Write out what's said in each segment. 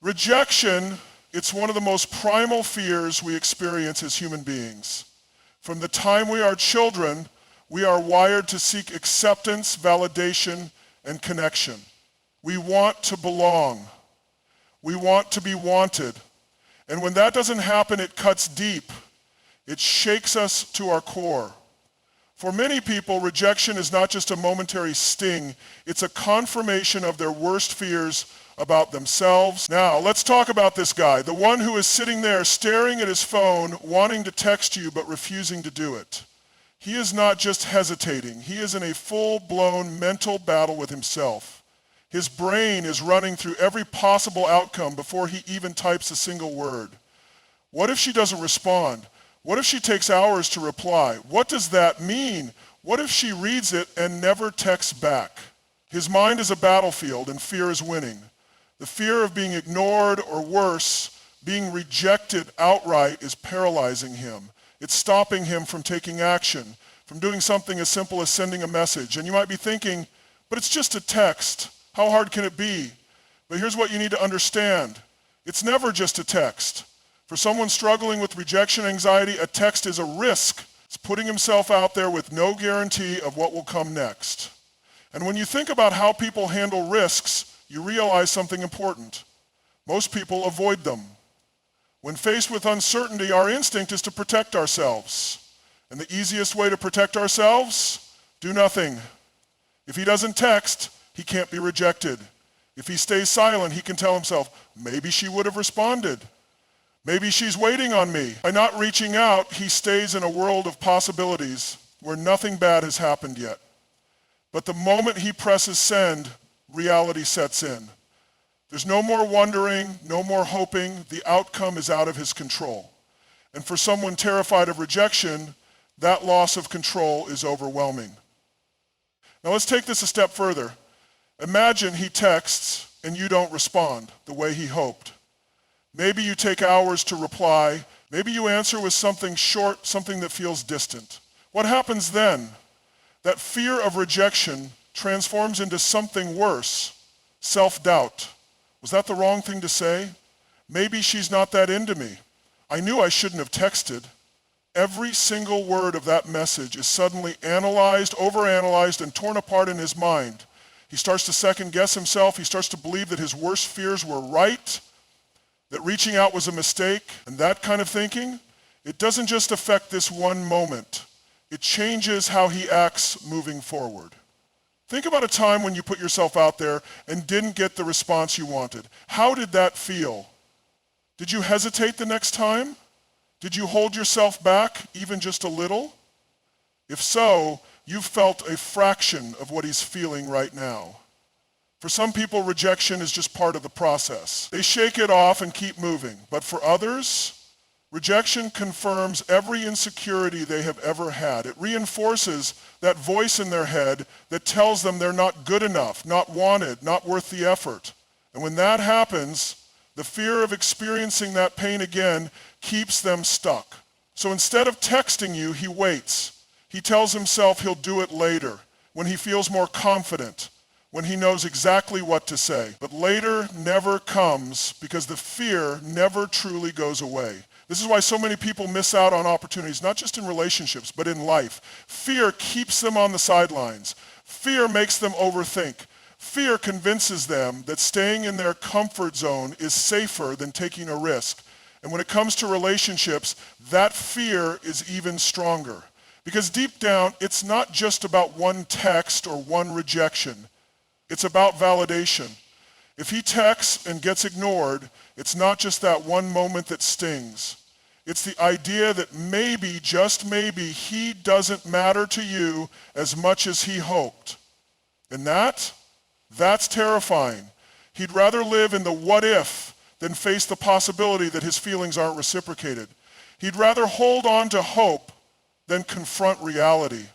Rejection, it's one of the most primal fears we experience as human beings. From the time we are children, we are wired to seek acceptance, validation, and connection. We want to belong. We want to be wanted. And when that doesn't happen, it cuts deep. It shakes us to our core. For many people, rejection is not just a momentary sting, it's a confirmation of their worst fears about themselves. Now, let's talk about this guy, the one who is sitting there staring at his phone, wanting to text you but refusing to do it. He is not just hesitating, he is in a full-blown mental battle with himself. His brain is running through every possible outcome before he even types a single word. What if she doesn't respond? What if she takes hours to reply? What does that mean? What if she reads it and never texts back? His mind is a battlefield and fear is winning. The fear of being ignored, or worse, being rejected outright, is paralyzing him. It's stopping him from taking action, from doing something as simple as sending a message. And you might be thinking, but it's just a text. How hard can it be? But here's what you need to understand. It's never just a text. For someone struggling with rejection anxiety, a text is a risk. It's putting himself out there with no guarantee of what will come next. And when you think about how people handle risks, you realize something important. Most people avoid them. When faced with uncertainty, our instinct is to protect ourselves. And the easiest way to protect ourselves? Do nothing. If he doesn't text, he can't be rejected. If he stays silent, he can tell himself, maybe she would have responded. Maybe she's waiting on me. By not reaching out, he stays in a world of possibilities where nothing bad has happened yet. But the moment he presses send, reality sets in. There's no more wondering, no more hoping. The outcome is out of his control. And for someone terrified of rejection, that loss of control is overwhelming. Now let's take this a step further. Imagine he texts and you don't respond the way he hoped. Maybe you take hours to reply. Maybe you answer with something short, something that feels distant. What happens then? That fear of rejection transforms into something worse, self-doubt. Was that the wrong thing to say? Maybe she's not that into me. I knew I shouldn't have texted. Every single word of that message is suddenly analyzed, overanalyzed, and torn apart in his mind. He starts to second guess himself. He starts to believe that his worst fears were right, that reaching out was a mistake. And that kind of thinking, it doesn't just affect this one moment. It changes how he acts moving forward. Think about a time when you put yourself out there and didn't get the response you wanted. How did that feel? Did you hesitate the next time? Did you hold yourself back even just a little? If so, you've felt a fraction of what he's feeling right now. For some people, rejection is just part of the process. They shake it off and keep moving. But for others, rejection confirms every insecurity they have ever had. It reinforces that voice in their head that tells them they're not good enough, not wanted, not worth the effort. And when that happens, the fear of experiencing that pain again keeps them stuck. So instead of texting you, he waits. He tells himself he'll do it later, when he feels more confident, when he knows exactly what to say. But later never comes because the fear never truly goes away. This is why so many people miss out on opportunities, not just in relationships, but in life. Fear keeps them on the sidelines. Fear makes them overthink. Fear convinces them that staying in their comfort zone is safer than taking a risk. And when it comes to relationships, that fear is even stronger. Because deep down, it's not just about one text or one rejection. It's about validation. If he texts and gets ignored, it's not just that one moment that stings. It's the idea that maybe, just maybe, he doesn't matter to you as much as he hoped. And that's terrifying. He'd rather live in the what if than face the possibility that his feelings aren't reciprocated. He'd rather hold on to hope than confront reality.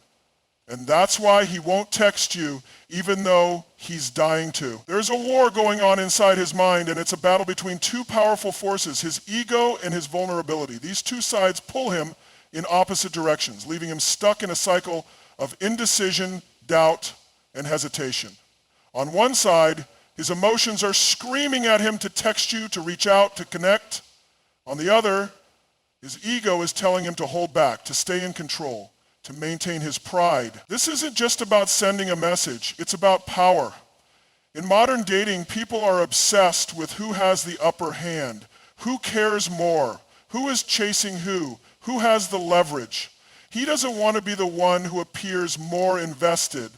And that's why he won't text you even though he's dying to. There's a war going on inside his mind, and it's a battle between two powerful forces, his ego and his vulnerability. These two sides pull him in opposite directions, leaving him stuck in a cycle of indecision, doubt, and hesitation. On one side, His emotions are screaming at him to text you, to reach out, to connect. On the other, his ego is telling him to hold back, to stay in control, to maintain his pride. This isn't just about sending a message, it's about power. In modern dating, people are obsessed with who has the upper hand, who cares more, who is chasing who has the leverage. He doesn't want to be the one who appears more invested.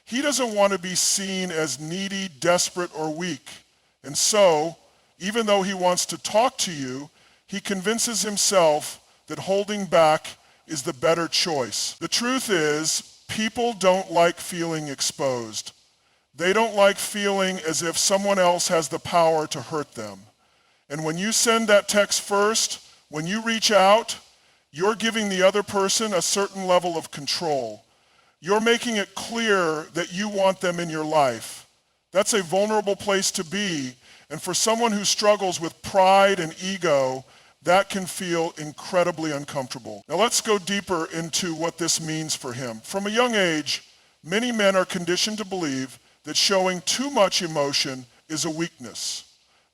He doesn't want to be seen as needy, desperate, or weak. And so, even though he wants to talk to you, he convinces himself that holding back is the better choice. The truth is, people don't like feeling exposed. They don't like feeling as if someone else has the power to hurt them. And when you send that text first, when you reach out, you're giving the other person a certain level of control. You're making it clear that you want them in your life. That's a vulnerable place to be, and for someone who struggles with pride and ego, that can feel incredibly uncomfortable. Now let's go deeper into what this means for him. From a young age, many men are conditioned to believe that showing too much emotion is a weakness.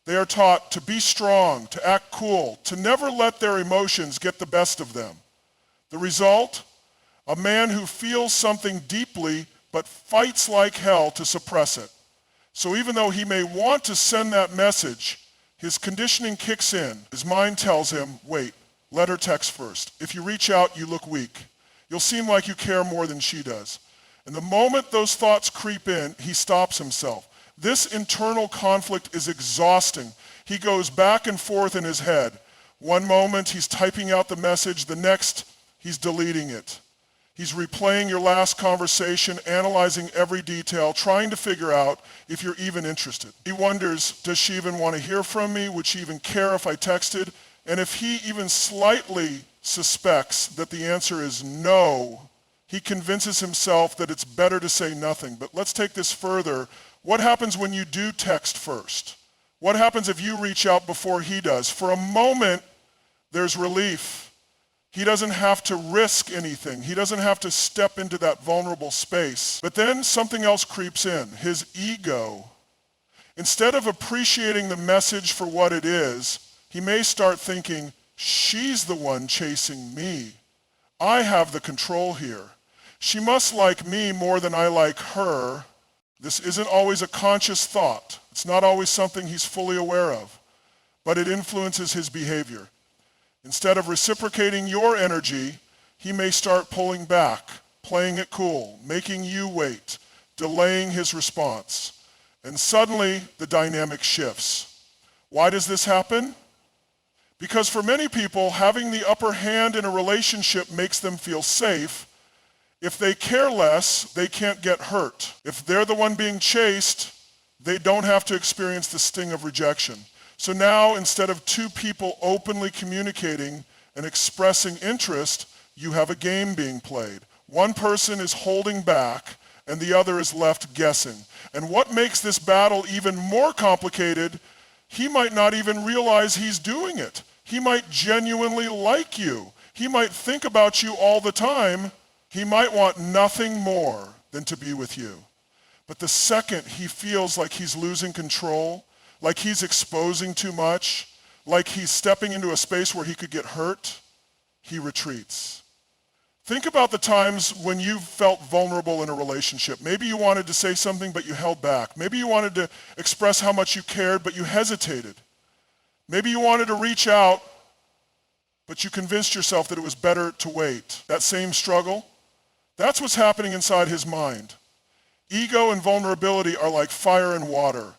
They are taught to be strong, to act cool, to never let their emotions get the best of them. The result? A man who feels something deeply but fights like hell to suppress it. So even though he may want to send that message, his conditioning kicks in. His mind tells him, wait, let her text first. If you reach out, you look weak. You'll seem like you care more than she does. And the moment those thoughts creep in, he stops himself. This internal conflict is exhausting. He goes back and forth in his head. One moment he's typing out the message, the next he's deleting it. He's replaying your last conversation, analyzing every detail, trying to figure out if you're even interested. He wonders, does she even want to hear from me? Would she even care if I texted? And if he even slightly suspects that the answer is no, he convinces himself that it's better to say nothing. But let's take this further. What happens when you do text first? What happens if you reach out before he does? For a moment, there's relief. He doesn't have to risk anything. He doesn't have to step into that vulnerable space. But then something else creeps in, his ego. Instead of appreciating the message for what it is, he may start thinking, she's the one chasing me. I have the control here. She must like me more than I like her. This isn't always a conscious thought. It's not always something he's fully aware of, but it influences his behavior. Instead of reciprocating your energy, he may start pulling back, playing it cool, making you wait, delaying his response. And suddenly, the dynamic shifts. Why does this happen? Because for many people, having the upper hand in a relationship makes them feel safe. If they care less, they can't get hurt. If they're the one being chased, they don't have to experience the sting of rejection. So now, instead of two people openly communicating and expressing interest, you have a game being played. One person is holding back, and the other is left guessing. And what makes this battle even more complicated, he might not even realize he's doing it. He might genuinely like you. He might think about you all the time. He might want nothing more than to be with you. But the second he feels like he's losing control, like he's exposing too much, like he's stepping into a space where he could get hurt, he retreats. Think about the times when you felt vulnerable in a relationship. Maybe you wanted to say something, but you held back. Maybe you wanted to express how much you cared, but you hesitated. Maybe you wanted to reach out, but you convinced yourself that it was better to wait. That same struggle, that's what's happening inside his mind. Ego and vulnerability are like fire and water.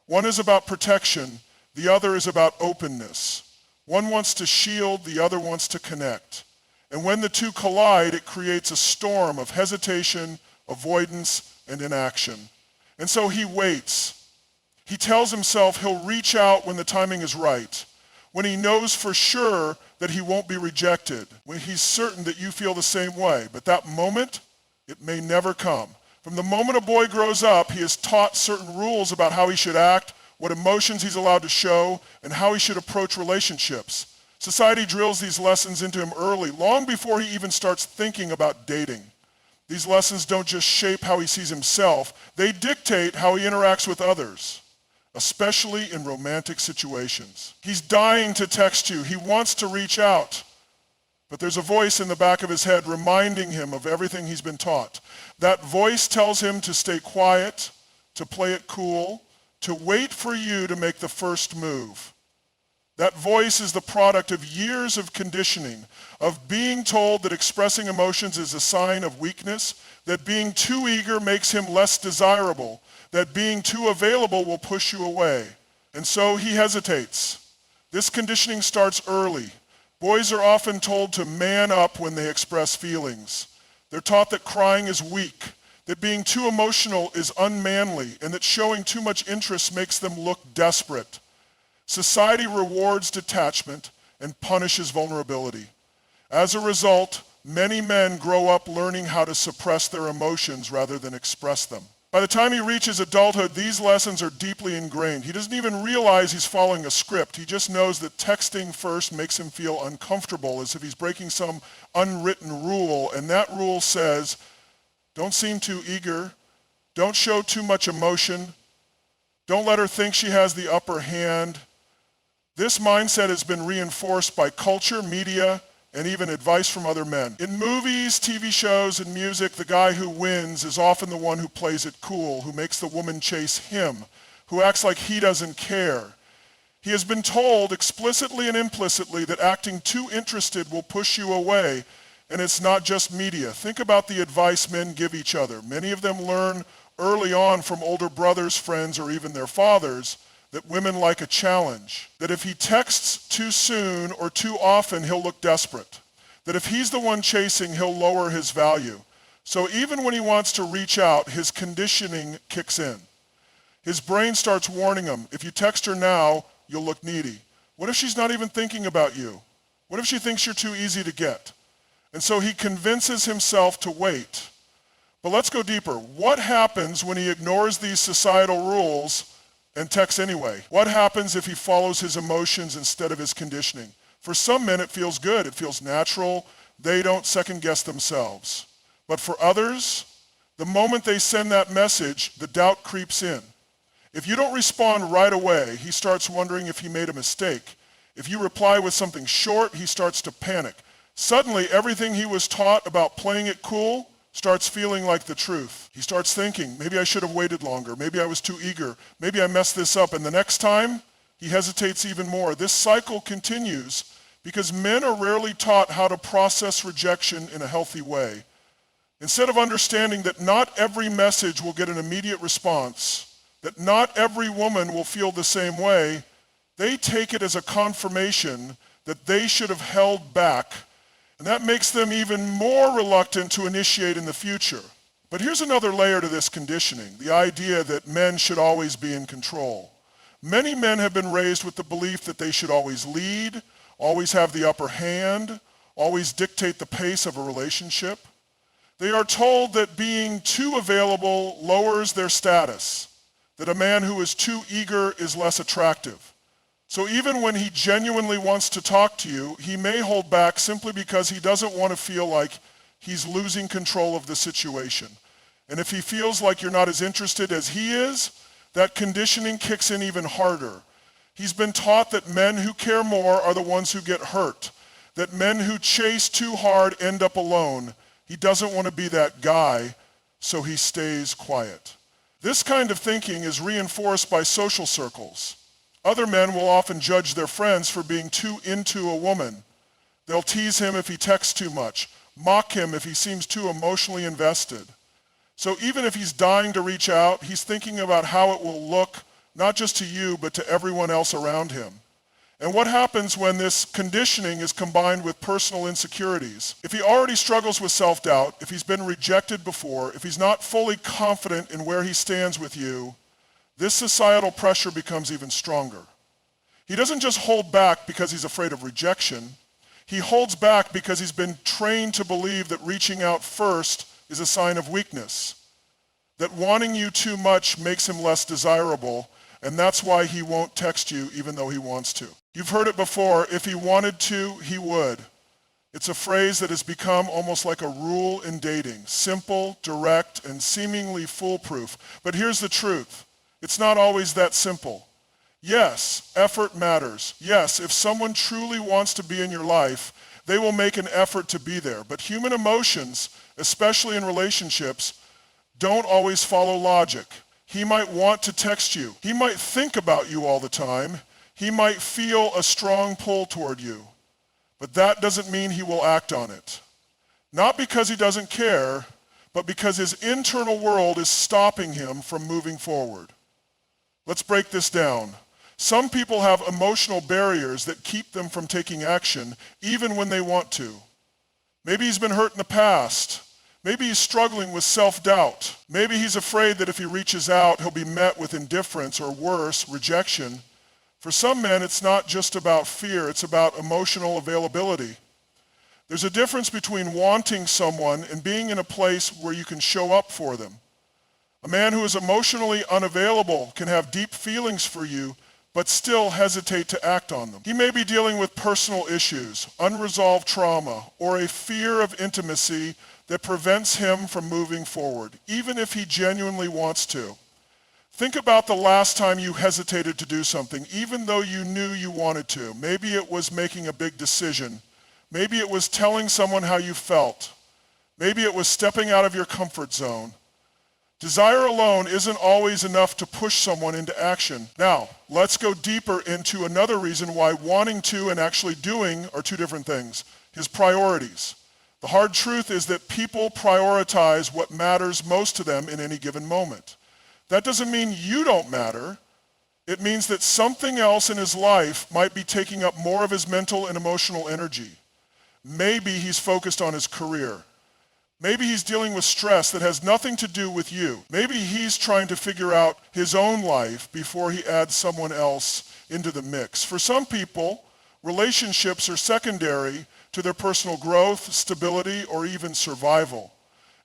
One is about protection, the other is about openness. One wants to shield, the other wants to connect. And when the two collide, it creates a storm of hesitation, avoidance, and inaction. And so he waits. He tells himself he'll reach out when the timing is right, when he knows for sure that he won't be rejected, when he's certain that you feel the same way. But that moment, it may never come. From the moment a boy grows up, he is taught certain rules about how he should act, what emotions he's allowed to show, and how he should approach relationships. Society drills these lessons into him early, long before he even starts thinking about dating. These lessons don't just shape how he sees himself, they dictate how he interacts with others. especially in romantic situations. He's dying to text you. He wants to reach out. But there's a voice in the back of his head reminding him of everything he's been taught. That voice tells him to stay quiet, to play it cool, to wait for you to make the first move. That voice is the product of years of conditioning, of being told that expressing emotions is a sign of weakness, that being too eager makes him less desirable, that being too available will push you away. And so he hesitates. This conditioning starts early. Boys are often told to man up when they express feelings. They're taught that crying is weak, that being too emotional is unmanly, and that showing too much interest makes them look desperate. Society rewards detachment and punishes vulnerability. As a result, many men grow up learning how to suppress their emotions rather than express them. By the time he reaches adulthood, these lessons are deeply ingrained. He doesn't even realize he's following a script. He just knows that texting first makes him feel uncomfortable, as if he's breaking some unwritten rule. And that rule says, don't seem too eager, don't show too much emotion, don't let her think she has the upper hand. This mindset has been reinforced by culture, media, and even advice from other men. In movies, TV shows, and music, the guy who wins is often the one who plays it cool, who makes the woman chase him, who acts like he doesn't care. He has been told explicitly and implicitly that acting too interested will push you away, and it's not just media. Think about the advice men give each other. Many of them learn early on from older brothers, friends, or even their fathers that women like a challenge, that if he texts too soon or too often, he'll look desperate, that if he's the one chasing, he'll lower his value. So even when he wants to reach out, his conditioning kicks in. His brain starts warning him, if you text her now, you'll look needy. What if she's not even thinking about you? What if she thinks you're too easy to get? And so he convinces himself to wait. But let's go deeper. What happens when he ignores these societal rules and texts anyway? What happens if he follows his emotions instead of his conditioning? For some men, it feels good. It feels natural. They don't second guess themselves. But for others, the moment they send that message, the doubt creeps in. If you don't respond right away, he starts wondering if he made a mistake. If you reply with something short, he starts to panic. Suddenly, everything he was taught about playing it cool starts feeling like the truth. He starts thinking, maybe I should have waited longer. Maybe I was too eager. Maybe I messed this up. And the next time, he hesitates even more. This cycle continues because men are rarely taught how to process rejection in a healthy way. Instead of understanding that not every message will get an immediate response, that not every woman will feel the same way, they take it as a confirmation that they should have held back. And that makes them even more reluctant to initiate in the future. But here's another layer to this conditioning, the idea that men should always be in control. Many men have been raised with the belief that they should always lead, always have the upper hand, always dictate the pace of a relationship. They are told that being too available lowers their status, that a man who is too eager is less attractive. So even when he genuinely wants to talk to you, he may hold back simply because he doesn't want to feel like he's losing control of the situation. And if he feels like you're not as interested as he is, that conditioning kicks in even harder. He's been taught that men who care more are the ones who get hurt, that men who chase too hard end up alone. He doesn't want to be that guy, so he stays quiet. This kind of thinking is reinforced by social circles. Other men will often judge their friends for being too into a woman. They'll tease him if he texts too much, mock him if he seems too emotionally invested. So even if he's dying to reach out, he's thinking about how it will look, not just to you, but to everyone else around him. And what happens when this conditioning is combined with personal insecurities? If he already struggles with self-doubt, if he's been rejected before, if he's not fully confident in where he stands with you, this societal pressure becomes even stronger. He doesn't just hold back because he's afraid of rejection. He holds back because he's been trained to believe that reaching out first is a sign of weakness, that wanting you too much makes him less desirable, and that's why he won't text you even though he wants to. You've heard it before, if he wanted to, he would. It's a phrase that has become almost like a rule in dating, simple, direct, and seemingly foolproof. But here's the truth. It's not always that simple. Yes, effort matters. Yes, if someone truly wants to be in your life, they will make an effort to be there. But human emotions, especially in relationships, don't always follow logic. He might want to text you. He might think about you all the time. He might feel a strong pull toward you. But that doesn't mean he will act on it. Not because he doesn't care, but because his internal world is stopping him from moving forward. Let's break this down. Some people have emotional barriers that keep them from taking action, even when they want to. Maybe he's been hurt in the past. Maybe he's struggling with self-doubt. Maybe he's afraid that if he reaches out, he'll be met with indifference or worse, rejection. For some men, it's not just about fear, it's about emotional availability. There's a difference between wanting someone and being in a place where you can show up for them. A man who is emotionally unavailable can have deep feelings for you, but still hesitate to act on them. He may be dealing with personal issues, unresolved trauma, or a fear of intimacy that prevents him from moving forward, even if he genuinely wants to. Think about the last time you hesitated to do something, even though you knew you wanted to. Maybe it was making a big decision. Maybe it was telling someone how you felt. Maybe it was stepping out of your comfort zone. Desire alone isn't always enough to push someone into action. Now, let's go deeper into another reason why wanting to and actually doing are two different things. His priorities. The hard truth is that people prioritize what matters most to them in any given moment. That doesn't mean you don't matter. It means that something else in his life might be taking up more of his mental and emotional energy. Maybe he's focused on his career. Maybe he's dealing with stress that has nothing to do with you. Maybe he's trying to figure out his own life before he adds someone else into the mix. For some people, relationships are secondary to their personal growth, stability, or even survival.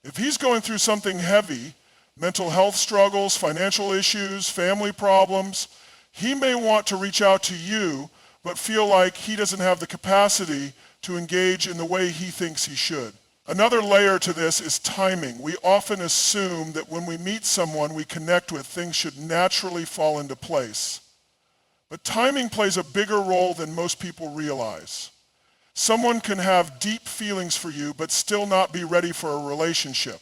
If he's going through something heavy, mental health struggles, financial issues, family problems, he may want to reach out to you, but feel like he doesn't have the capacity to engage in the way he thinks he should. Another layer to this is timing. We often assume that when we meet someone we connect with, things should naturally fall into place. But timing plays a bigger role than most people realize. Someone can have deep feelings for you but still not be ready for a relationship.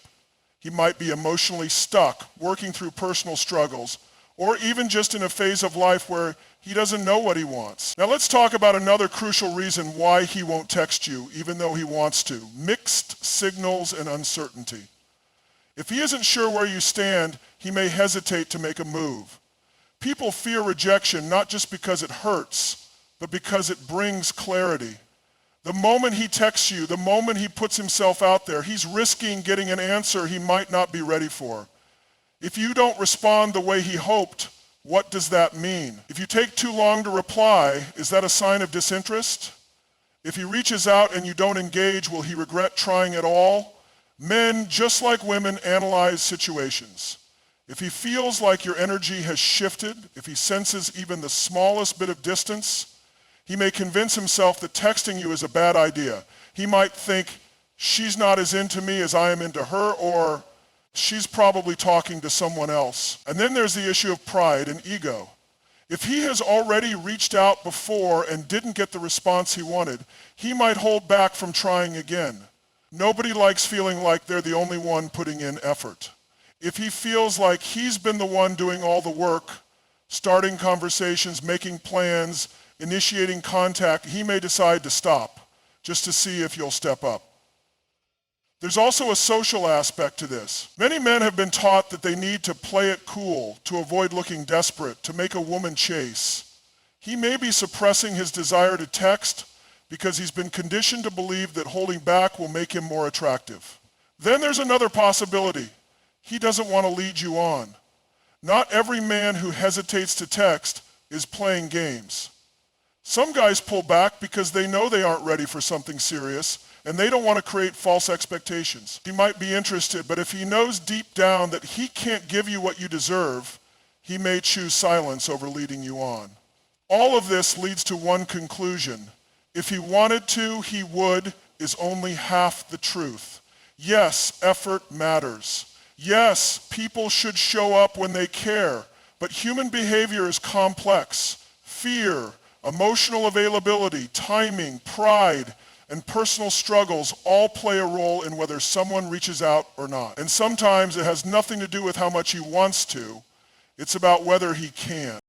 He might be emotionally stuck, working through personal struggles, or even just in a phase of life where he doesn't know what he wants. Now let's talk about another crucial reason why he won't text you, even though he wants to. Mixed signals and uncertainty. If he isn't sure where you stand, he may hesitate to make a move. People fear rejection not just because it hurts, but because it brings clarity. The moment he texts you, the moment he puts himself out there, he's risking getting an answer he might not be ready for. If you don't respond the way he hoped, what does that mean? If you take too long to reply, is that a sign of disinterest? If he reaches out and you don't engage, will he regret trying at all? Men, just like women, analyze situations. If he feels like your energy has shifted, if he senses even the smallest bit of distance, he may convince himself that texting you is a bad idea. He might think, she's not as into me as I am into her, or she's probably talking to someone else. And then there's the issue of pride and ego. If he has already reached out before and didn't get the response he wanted, he might hold back from trying again. Nobody likes feeling like they're the only one putting in effort. If he feels like he's been the one doing all the work, starting conversations, making plans, initiating contact, he may decide to stop just to see if you'll step up. There's also a social aspect to this. Many men have been taught that they need to play it cool to avoid looking desperate, to make a woman chase. He may be suppressing his desire to text because he's been conditioned to believe that holding back will make him more attractive. Then there's another possibility. He doesn't want to lead you on. Not every man who hesitates to text is playing games. Some guys pull back because they know they aren't ready for something serious, and they don't want to create false expectations. He might be interested, but if he knows deep down that he can't give you what you deserve, he may choose silence over leading you on. All of this leads to one conclusion. If he wanted to, he would, is only half the truth. Yes, effort matters. Yes, people should show up when they care, But human behavior is complex. Fear, emotional availability, timing, pride, and personal struggles all play a role in whether someone reaches out or not. And sometimes it has nothing to do with how much he wants to. It's about whether he can.